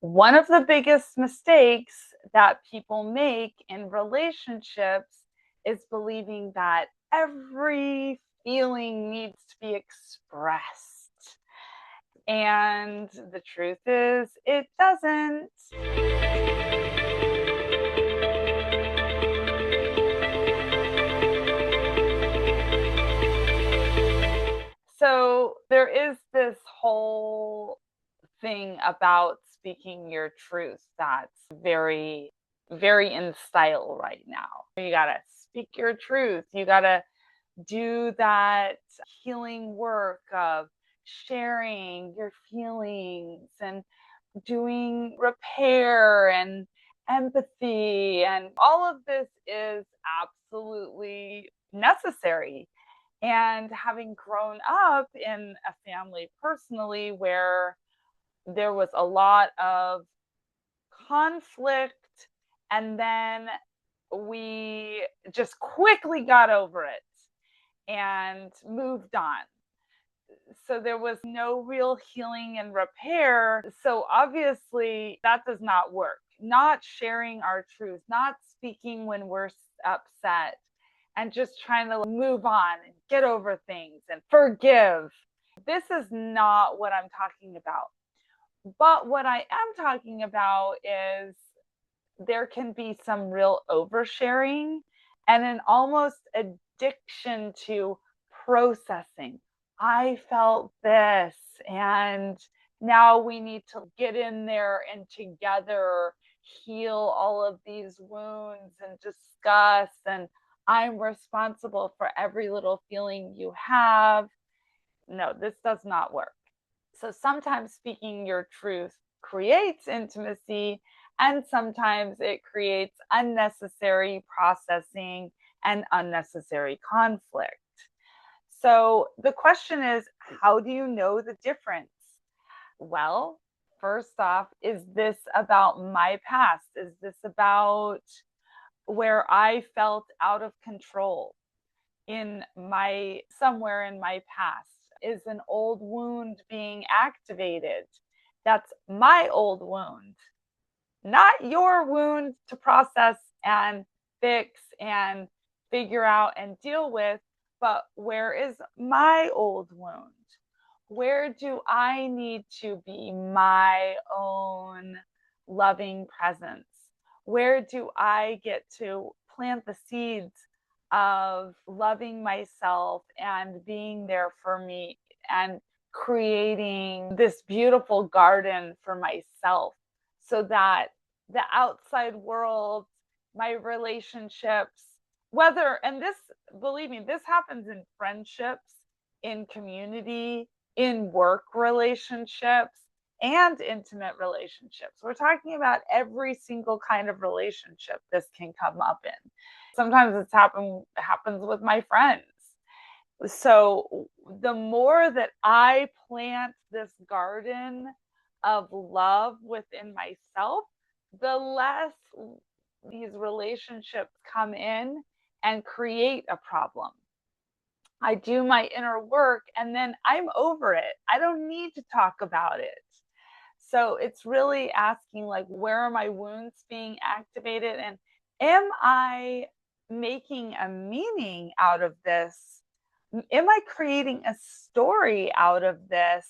One of the biggest mistakes that people make in relationships is believing that every feeling needs to be expressed. And the truth is, it doesn't. So there is this whole thing about speaking your truth that's very, very in style right now. You got to speak your truth. You got to do that healing work of sharing your feelings and doing repair and empathy. And all of this is absolutely necessary. And having grown up in a family personally where there was a lot of conflict, and then we just quickly got over it and moved on. So there was no real healing and repair. So obviously, that does not work. Not sharing our truth, not speaking when we're upset, and just trying to move on and get over things and forgive. This is not what I'm talking about. But what I am talking about is there can be some real oversharing and an almost addiction to processing. I felt this, and now we need to get in there and together heal all of these wounds and discuss. And I'm responsible for every little feeling you have. No, this does not work. So sometimes speaking your truth creates intimacy, and sometimes it creates unnecessary processing and unnecessary conflict. So the question is, how do you know the difference? Well, first off, is this about my past? Is this about where I felt out of control in my somewhere in my past? Is an old wound being activated? That's my old wound, not your wound to process and fix and figure out and deal with, but where is my old wound? Where do I need to be my own loving presence? Where do I get to plant the seeds of loving myself and being there for me and creating this beautiful garden for myself so that the outside world, my relationships, whether, and this, believe me, this happens in friendships, in community, in work relationships, and intimate relationships. We're talking about every single kind of relationship this can come up in. Sometimes happens with my friends. So the more that I plant this garden of love within myself, the less these relationships come in and create a problem. I do my inner work and then I'm over it. I don't need to talk about it. So it's really asking, like, where are my wounds being activated? And am I making a meaning out of this? Am I creating a story out of this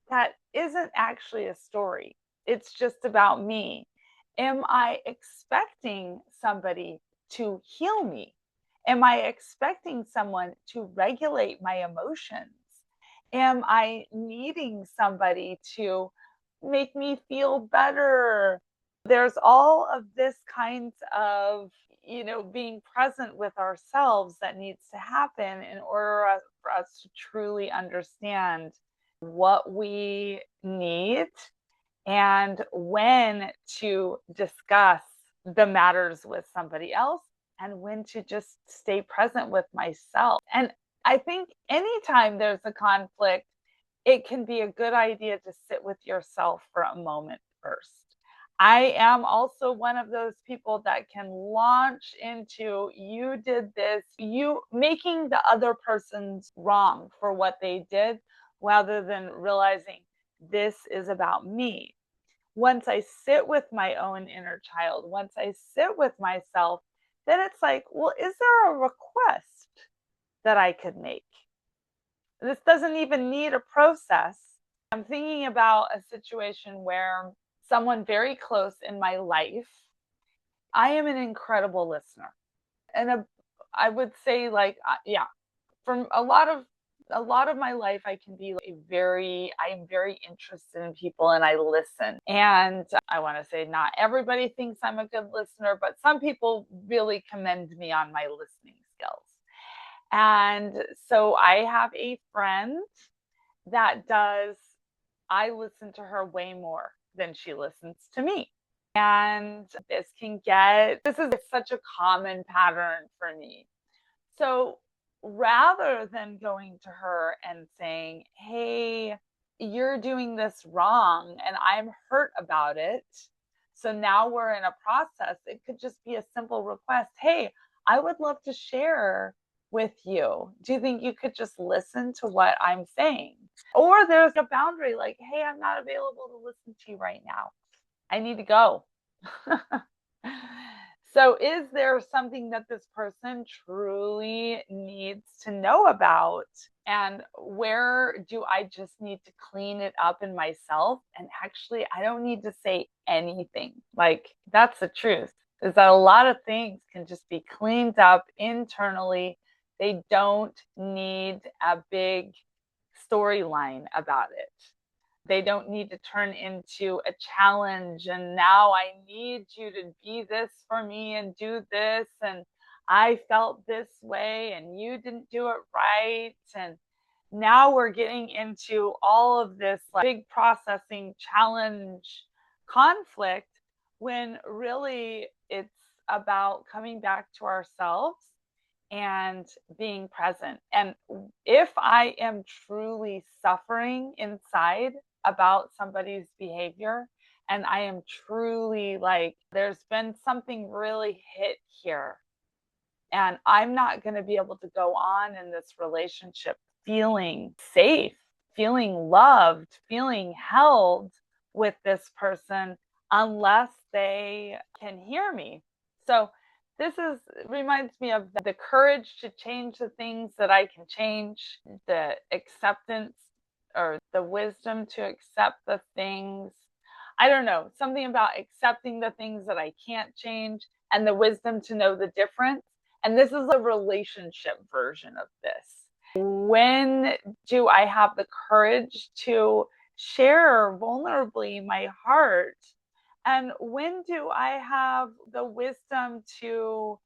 that isn't actually a story? It's just about me. Am I expecting somebody to heal me? Am I expecting someone to regulate my emotions? Am I needing somebody to make me feel better? There's all of this kinds of, being present with ourselves that needs to happen in order for us to truly understand what we need and when to discuss the matters with somebody else and when to just stay present with myself. And I think anytime there's a conflict, it can be a good idea to sit with yourself for a moment first. I am also one of those people that can launch into, you did this, you making the other person's wrong for what they did, rather than realizing this is about me. once I sit with my own inner child, once I sit with myself, then it's like, well, is there a request that I could make? This doesn't even need a process. I'm thinking about a situation where someone very close in my life, I am an incredible listener. And I would say, like, yeah, from a lot of my life, I can be I am very interested in people and I listen. And I want to say not everybody thinks I'm a good listener, but some people really commend me on my listening skills. And so I have a friend that does, I listen to her way more than she listens to me. And this is such a common pattern for me. So rather than going to her and saying, hey, you're doing this wrong and I'm hurt about it. So now we're in a process. It could just be a simple request. Hey, I would love to share with you. Do you think you could just listen to what I'm saying? Or there's a boundary like, hey, I'm not available to listen to you right now. I need to go. So is there something that this person truly needs to know about? And where do I just need to clean it up in myself? And actually, I don't need to say anything. Like, that's the truth, is that a lot of things can just be cleaned up internally. They don't need a big storyline about it. They don't need to turn into a challenge. And now I need you to be this for me and do this. And I felt this way and you didn't do it right. And now we're getting into all of this like big processing challenge conflict, when really it's about coming back to ourselves and being present. And if I am truly suffering inside about somebody's behavior, and I am truly like, there's been something really hit here, and I'm not going to be able to go on in this relationship feeling safe, feeling loved, feeling held with this person unless they can hear me. So this reminds me of the courage to change the things that I can change, the acceptance or the wisdom to accept the things. I don't know, something about accepting the things that I can't change and the wisdom to know the difference. And this is a relationship version of this. When do I have the courage to share vulnerably my heart? And when do I have the wisdom to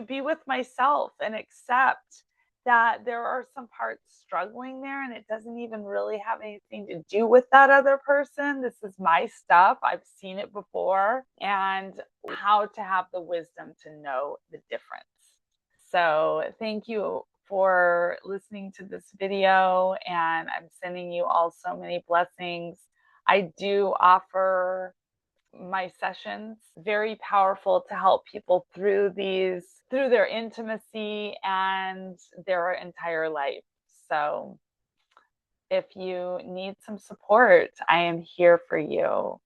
be with myself and accept that there are some parts struggling there and it doesn't even really have anything to do with that other person? This is my stuff. I've seen it before. And how to have the wisdom to know the difference. So thank you for listening to this video, and I'm sending you all so many blessings. I do offer my sessions, very powerful to help people through their intimacy and their entire life. So if you need some support, I am here for you.